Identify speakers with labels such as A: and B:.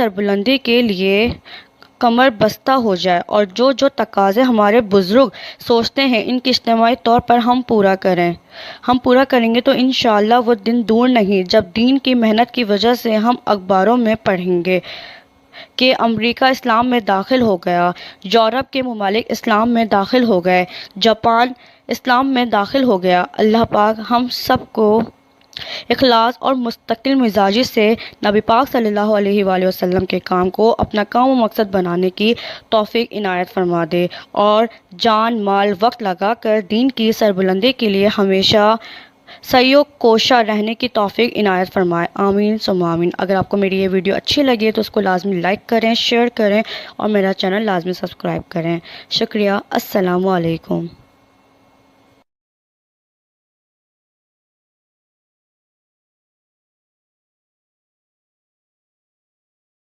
A: سربلندی کے لیے کمر بستہ ہو جائے اور جو تقاضے ہمارے بزرگ سوچتے ہیں ان کی اجتماعی طور پر ہم پورا کریں گے تو انشاءاللہ وہ دن دور نہیں جب دین کی محنت کی وجہ سے ہم اخباروں میں پڑھیں گے کہ امریکہ اسلام میں داخل ہو گیا، یورپ کے ممالک اسلام میں داخل ہو گئے، جاپان اسلام میں داخل ہو گیا۔ اللہ پاک ہم سب کو اخلاص اور مستقل مزاجی سے نبی پاک صلی اللہ علیہ وآلہ وسلم کے کام کو اپنا کام و مقصد بنانے کی توفیق عنایت فرما دے اور جان مال وقت لگا کر دین کی سربلندی کے لیے ہمیشہ سعی و کوشاں رہنے کی توفیق عنایت فرمائے، آمین ثم آمین۔ اگر آپ کو میری یہ ویڈیو اچھی لگی ہے تو اس کو لازمی لائک کریں، شیئر کریں اور میرا چینل لازمی سبسکرائب کریں۔ شکریہ، السلام علیکم۔